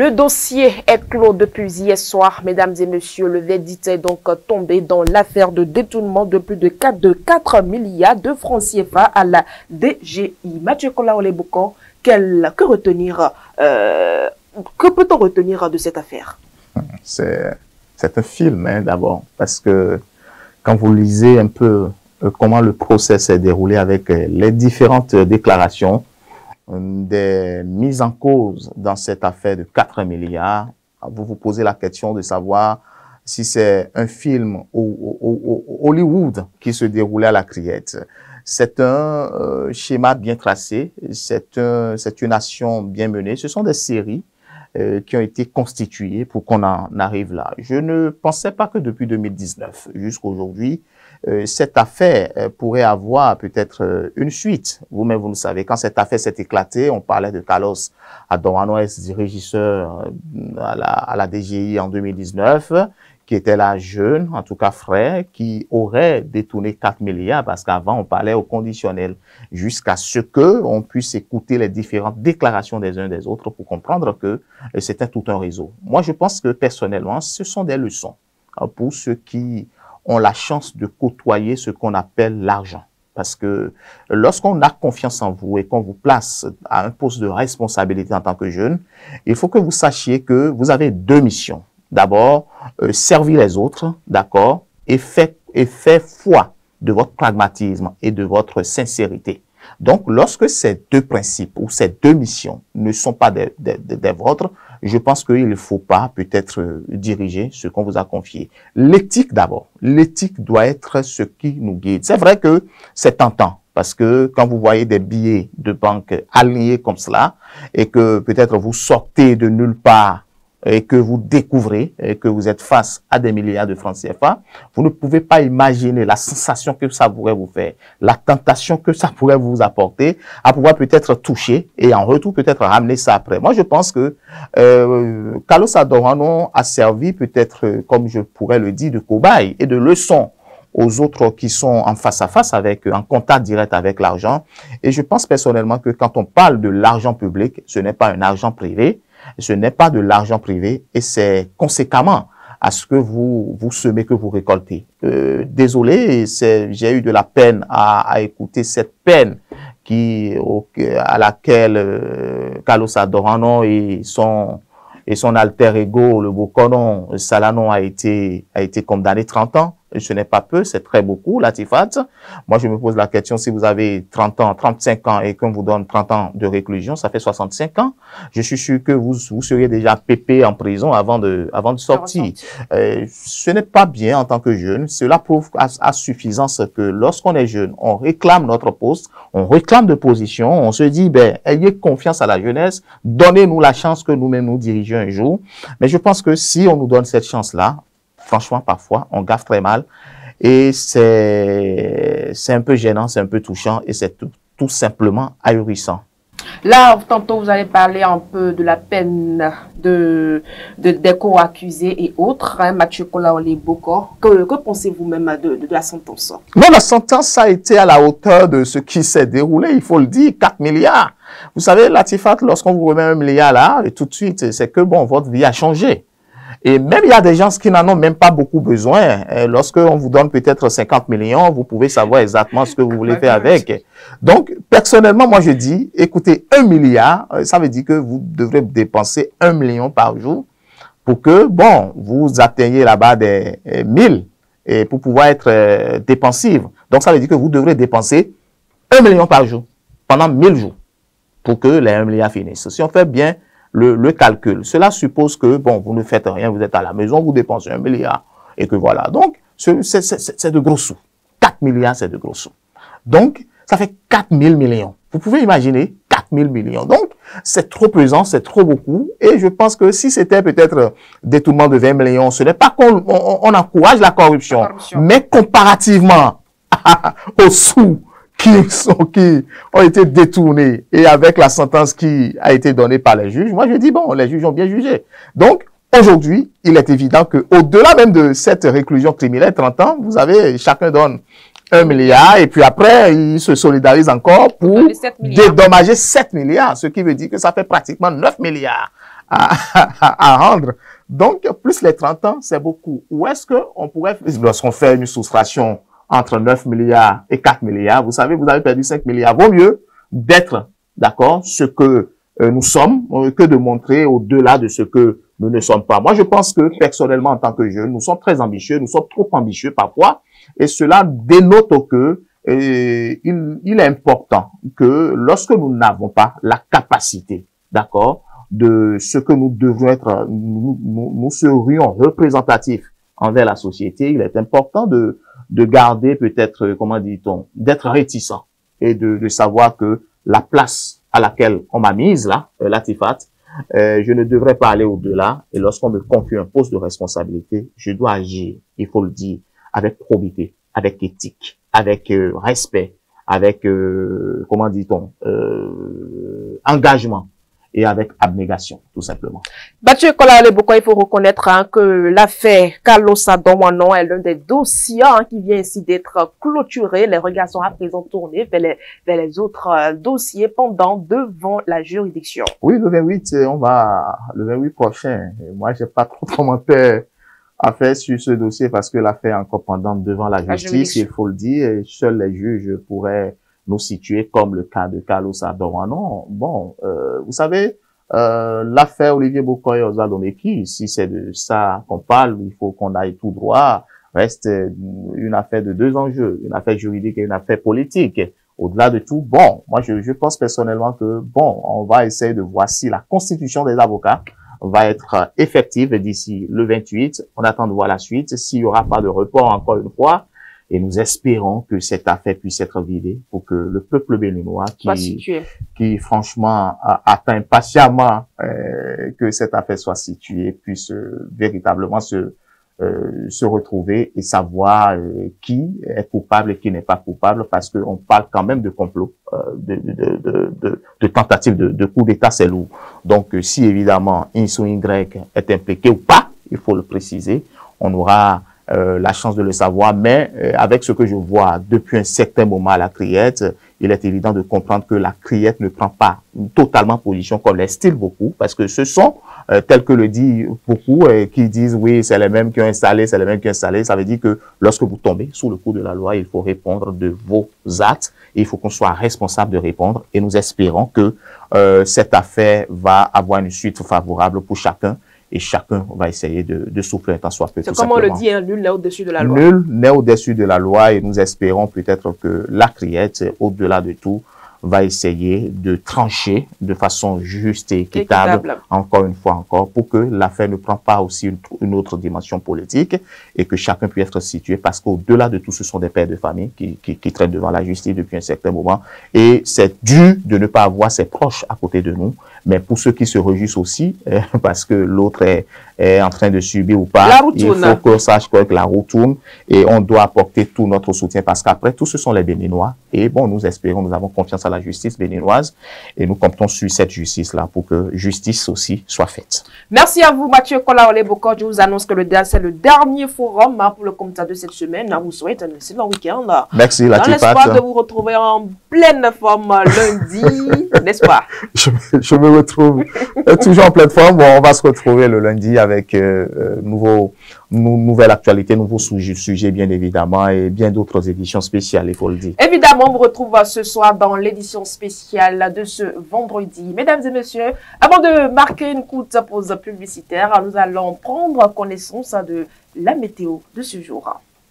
Le dossier est clos depuis hier soir. Mesdames et messieurs, le verdict est donc tombé dans l'affaire de détournement de plus de 4 milliards de francs CFA à la DGI. Mathieu Kolaoleboko, que peut-on retenir de cette affaire? C'est un film, hein, d'abord, parce que quand vous lisez un peu comment le procès s'est déroulé avec les différentes déclarations, des mises en cause dans cette affaire de 4 milliards, vous vous posez la question de savoir si c'est un film Hollywood qui se déroulait à la criette. C'est un schéma bien tracé, c'est une action bien menée. Ce sont des séries qui ont été constituées pour qu'on en arrive là. Je ne pensais pas que depuis 2019 jusqu'à aujourd'hui, cette affaire pourrait avoir peut-être une suite. Vous-même, vous le savez, quand cette affaire s'est éclatée, on parlait de Carlos Adorano, ex-régisseur à la DGI en 2019, qui était là jeune, en tout cas frais, qui aurait détourné 4 milliards, parce qu'avant, on parlait au conditionnel, jusqu'à ce que on puisse écouter les différentes déclarations des uns des autres pour comprendre que c'était tout un réseau. Moi, je pense que personnellement, ce sont des leçons pour ceux qui ont la chance de côtoyer ce qu'on appelle l'argent. Parce que lorsqu'on a confiance en vous et qu'on vous place à un poste de responsabilité en tant que jeune, il faut que vous sachiez que vous avez deux missions. D'abord, servir les autres, d'accord, et faire foi de votre pragmatisme et de votre sincérité. Donc, lorsque ces deux principes ou ces deux missions ne sont pas des vôtres, je pense qu'il ne faut pas peut-être diriger ce qu'on vous a confié. L'éthique d'abord. L'éthique doit être ce qui nous guide. C'est vrai que c'est tentant parce que quand vous voyez des billets de banque alignés comme cela et que peut-être vous sortez de nulle part et que vous découvrez que vous êtes face à des milliards de francs CFA, vous ne pouvez pas imaginer la sensation que ça pourrait vous faire, la tentation que ça pourrait vous apporter, à pouvoir peut-être toucher et en retour peut-être ramener ça après. Moi, je pense que Carlos Adorano a servi peut-être, comme je pourrais le dire, de cobaye et de leçon aux autres qui sont en face à face en contact direct avec l'argent. Et je pense personnellement que quand on parle de l'argent public, ce n'est pas un argent privé, ce n'est pas de l'argent privé et c'est conséquemment à ce que vous semez, que vous récoltez. Désolé, j'ai eu de la peine à écouter cette peine à laquelle Carlos Adorano et son alter ego, le Bokonon Salano, a été condamné 30 ans. Ce n'est pas peu, c'est très beaucoup, Latifat. Moi, je me pose la question, si vous avez 30 ans, 35 ans et qu'on vous donne 30 ans de réclusion, ça fait 65 ans. Je suis sûr que vous seriez déjà pépé en prison avant de sortir. Ce n'est pas bien en tant que jeune. Cela prouve à suffisance que lorsqu'on est jeune, on réclame notre poste, on réclame de position, on se dit, ayez confiance à la jeunesse, donnez-nous la chance que nous-mêmes nous dirigeons un jour. Mais je pense que si on nous donne cette chance-là, franchement, parfois, on gaffe très mal et c'est un peu gênant, c'est un peu touchant et c'est tout simplement ahurissant. Là, tantôt, vous allez parler un peu de la peine des co-accusés et autres. Hein, Mathieu Kolaoleboko, que pensez-vous même de la sentence? Non, la sentence a été à la hauteur de ce qui s'est déroulé, il faut le dire, 4 milliards. Vous savez, Latifat, lorsqu'on vous remet 1 milliard là, et tout de suite, c'est que bon, votre vie a changé. Et même il y a des gens qui n'en ont même pas beaucoup besoin. Lorsqu'on vous donne peut-être 50 millions, vous pouvez savoir exactement ce que vous voulez faire avec. Donc, personnellement, moi je dis, écoutez, 1 milliard, ça veut dire que vous devrez dépenser 1 million par jour pour que, bon, vous atteigniez là-bas des 1000 et pour pouvoir être dépensive. Donc, ça veut dire que vous devrez dépenser 1 million par jour pendant 1000 jours pour que les 1 milliard finissent. Si on fait bien le calcul, cela suppose que, bon, vous ne faites rien, vous êtes à la maison, vous dépensez 1 milliard, et que voilà. Donc, c'est de gros sous. 4 milliards, c'est de gros sous. Donc, ça fait 4 000 millions. Vous pouvez imaginer 4 000 millions. Donc, c'est trop pesant, c'est trop beaucoup, et je pense que si c'était peut-être détournement de 20 millions, ce n'est pas qu'on encourage la corruption, mais comparativement aux sous qui ont été détournés et avec la sentence qui a été donnée par les juges, moi je dis bon, les juges ont bien jugé. Donc aujourd'hui, il est évident que au-delà même de cette réclusion criminelle, 30 ans, vous avez, chacun donne 1 milliard et puis après, il se solidarise encore pour dédommager 7 milliards, ce qui veut dire que ça fait pratiquement 9 milliards à rendre. Donc, plus les 30 ans, c'est beaucoup. Où est-ce qu'on pourrait, lorsqu'on fait une soustraction entre 9 milliards et 4 milliards, vous savez, vous avez perdu 5 milliards. Vaut mieux d'être, d'accord, ce que nous sommes, que de montrer au-delà de ce que nous ne sommes pas. Moi, je pense que, personnellement, en tant que jeune, nous sommes très ambitieux, nous sommes trop ambitieux parfois, et cela dénote que il est important que lorsque nous n'avons pas la capacité, d'accord, de ce que nous devons être, nous serions représentatifs envers la société, il est important de garder peut-être, comment dit-on, d'être réticent et de savoir que la place à laquelle on m'a mise là, Latifat, je ne devrais pas aller au-delà, et lorsqu'on me confie un poste de responsabilité, je dois agir, il faut le dire, avec probité, avec éthique, avec respect, avec, comment dit-on, engagement et avec abnégation, tout simplement. Mathieu Kolaolebokoa, il faut reconnaître que l'affaire Carlos Adonwanon est l'un des dossiers qui vient ainsi d'être clôturé. Les regards sont à présent tournés vers les autres dossiers pendant devant la juridiction. Oui, le 28, le 28 prochain. Moi, j'ai pas trop de commentaires à faire sur ce dossier parce que l'affaire est encore pendante devant la justice, il faut le dire, et seuls les juges pourraient nous situer comme le cas de Carlos Adonwanon. Bon, vous savez, l'affaire Olivier Bokoye Ozadomeki, si c'est de ça qu'on parle, il faut qu'on aille tout droit, reste une affaire de deux enjeux, une affaire juridique et une affaire politique. Au-delà de tout, bon, moi je pense personnellement que, bon, on va essayer de voir si la constitution des avocats va être effective d'ici le 28. On attend de voir la suite, s'il n'y aura pas de report encore une fois. Et nous espérons que cette affaire puisse être vidée pour que le peuple béninois qui franchement attend impatiemment que cette affaire soit située puisse véritablement se retrouver et savoir qui est coupable et qui n'est pas coupable, parce qu'on parle quand même de complot, de tentative de coup d'État, c'est lourd. Donc si évidemment X ou Y est impliqué ou pas, il faut le préciser, on aura la chance de le savoir, mais avec ce que je vois depuis un certain moment à la Criette, il est évident de comprendre que la Criette ne prend pas totalement position comme l'estime beaucoup, parce que ce sont, tels que le dit beaucoup, qui disent oui, c'est les mêmes qui ont installé, c'est les mêmes qui ont installé. Ça veut dire que lorsque vous tombez sous le coup de la loi, il faut répondre de vos actes et il faut qu'on soit responsable de répondre. Et nous espérons que cette affaire va avoir une suite favorable pour chacun. Et chacun va essayer de souffler un tant soit peu. C'est comme on le dit, nul n'est au-dessus de la loi. Nul n'est au-dessus de la loi, et nous espérons peut-être que la Criette, au-delà de tout, va essayer de trancher de façon juste et équitable, encore une fois encore, pour que l'affaire ne prenne pas aussi une autre dimension politique et que chacun puisse être situé, parce qu'au-delà de tout, ce sont des pères de famille qui traitent devant la justice depuis un certain moment, et c'est dur de ne pas avoir ses proches à côté de nous. Mais pour ceux qui se réjouissent aussi, parce que l'autre est en train de subir ou pas, il faut qu'on sache que la roue tourne et on doit apporter tout notre soutien, parce qu'après, tout ce sont les Béninois. Et bon, nous espérons, nous avons confiance à la justice béninoise et nous comptons sur cette justice-là pour que justice aussi soit faite. Merci à vous, Mathieu Kolaolebokoa. Je vous annonce que c'est le dernier forum pour le comité de cette semaine. Je vous souhaite un excellent week-end. Merci, Latifat. Dans l'espoir de vous retrouver en pleine forme lundi, n'est-ce pas? Je me retrouve toujours en pleine forme. Bon, on va se retrouver le lundi avec nouvelle actualité, nouveaux sujets bien évidemment, et bien d'autres éditions spéciales, il faut le dire. Évidemment, on vous retrouve ce soir dans l'édition spéciale de ce vendredi. Mesdames et messieurs, avant de marquer une courte pause publicitaire, nous allons prendre connaissance de la météo de ce jour.